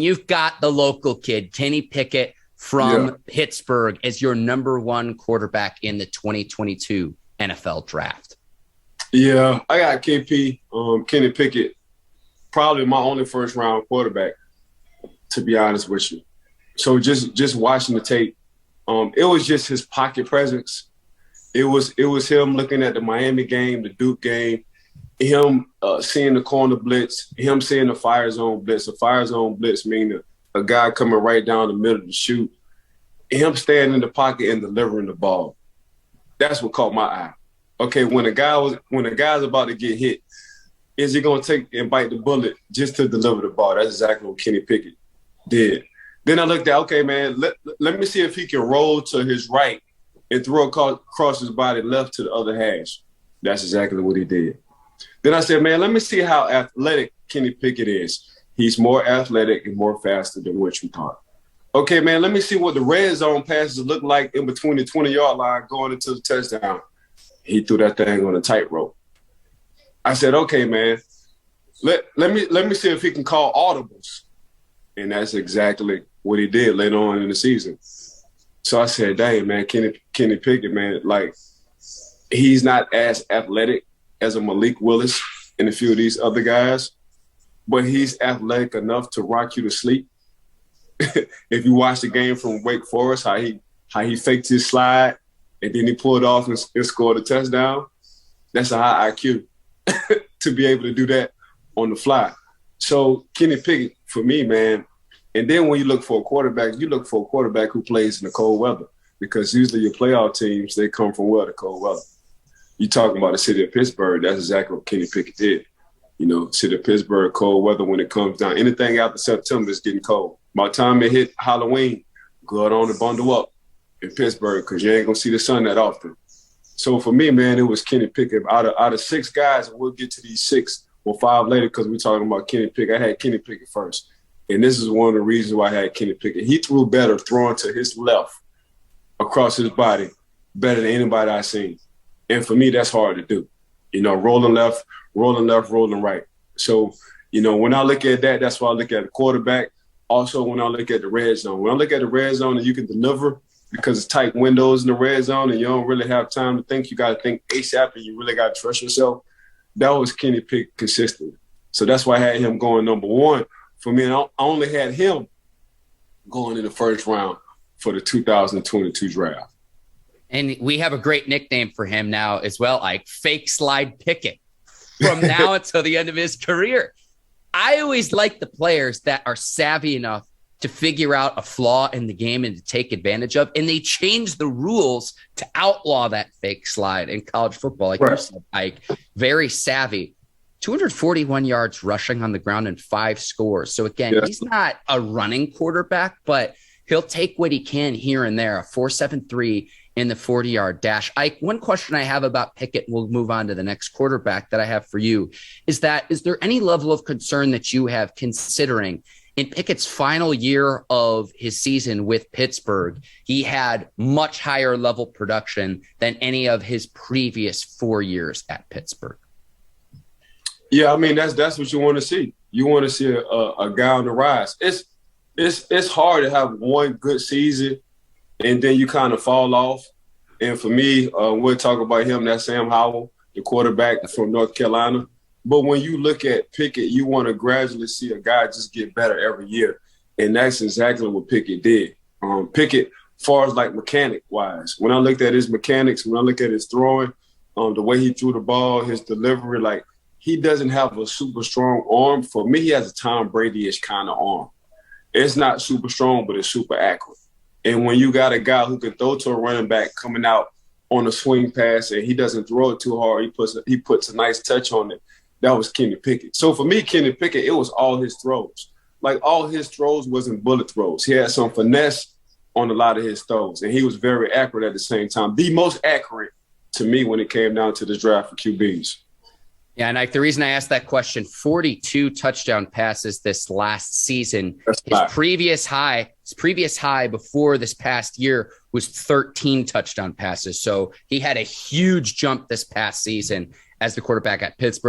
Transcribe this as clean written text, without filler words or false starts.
You've got the local kid, Kenny Pickett from Pittsburgh, as your number one quarterback in the 2022 NFL draft. Yeah, I got Kenny Pickett, probably my only first-round quarterback, to be honest with you. So just watching the tape, it was just his pocket presence. It was him looking at the Miami game, the Duke game, him seeing the corner blitz, him seeing the fire zone blitz. A fire zone blitz meaning a guy coming right down the middle to shoot. Him staying in the pocket and delivering the ball. That's what caught my eye. Okay, when a guy's about to get hit, is he gonna take and bite the bullet just to deliver the ball? That's exactly what Kenny Pickett did. Then I looked at, okay, man, let me see if he can roll to his right and throw across his body left to the other hash. That's exactly what he did. Then I said, man, let me see how athletic Kenny Pickett is. He's more athletic and more faster than what you thought. Okay, man, let me see what the red zone passes look like in between the 20-yard line going into the touchdown. He threw that thing on a tightrope. I said, okay, man, let me see if he can call audibles. And that's exactly what he did later on in the season. So I said, dang, man, Kenny Pickett, man, like, he's not as athletic as a Malik Willis and a few of these other guys, but he's athletic enough to rock you to sleep. If you watch the game from Wake Forest, how he faked his slide and then he pulled off and scored a touchdown, that's a high IQ to be able to do that on the fly. So Kenny Pickett, for me, man, and then when you look for a quarterback, you look for a quarterback who plays in the cold weather, because usually your playoff teams, they come from the cold weather. You talking about the city of Pittsburgh, that's exactly what Kenny Pickett did. You know, city of Pittsburgh, cold weather when it comes down. Anything after September is getting cold. By the time it hit Halloween, go out on and bundle up in Pittsburgh, because you ain't going to see the sun that often. So for me, man, it was Kenny Pickett. Out of six guys, and we'll get to these 6 or 5 later because we're talking about Kenny Pickett. I had Kenny Pickett first. And this is one of the reasons why I had Kenny Pickett. He threw better throwing to his left across his body better than anybody I've seen. And for me, that's hard to do. You know, rolling left, rolling right. So, you know, when I look at that, that's why I look at the quarterback. Also, when I look at the red zone. When I look at the red zone and you can deliver because it's tight windows in the red zone and you don't really have time to think, you got to think ASAP and you really got to trust yourself. That was Kenny Pickett consistently. So that's why I had him going number one. For me, and I only had him going in the first round for the 2022 draft. And we have a great nickname for him now as well, Ike, Fake Slide Pickett, from now until the end of his career. I always like the players that are savvy enough to figure out a flaw in the game and to take advantage of. And they changed the rules to outlaw that fake slide in college football. Like you said, Ike, very savvy. 241 yards rushing on the ground and 5 scores. So again, he's not a running quarterback, but he'll take what he can here and there. A 4.73 in the 40-yard dash. Ike, one question I have about Pickett, we'll move on to the next quarterback that I have for you, is there any level of concern that you have considering in Pickett's final year of his season with Pittsburgh, he had much higher level production than any of his previous 4 years at Pittsburgh? Yeah, I mean, that's what you want to see. You want to see a guy on the rise. It's hard to have one good season and then you kind of fall off. And for me, we'll talk about him, that's Sam Howell, the quarterback from North Carolina. But when you look at Pickett, you want to gradually see a guy just get better every year. And that's exactly what Pickett did. Pickett, as far as like mechanic-wise, when I looked at his mechanics, when I look at his throwing, the way he threw the ball, his delivery, like, he doesn't have a super strong arm. For me, he has a Tom Brady-ish kind of arm. It's not super strong, but it's super accurate. And when you got a guy who can throw to a running back coming out on a swing pass and he doesn't throw it too hard, he puts a nice touch on it, that was Kenny Pickett. So for me, Kenny Pickett, it was all his throws. Like, all his throws wasn't bullet throws. He had some finesse on a lot of his throws, and he was very accurate at the same time. The most accurate to me when it came down to the draft for QBs. Yeah, and Ike, the reason I asked that question, 42 touchdown passes this last season. His previous high before this past year was 13 touchdown passes. So he had a huge jump this past season as the quarterback at Pittsburgh.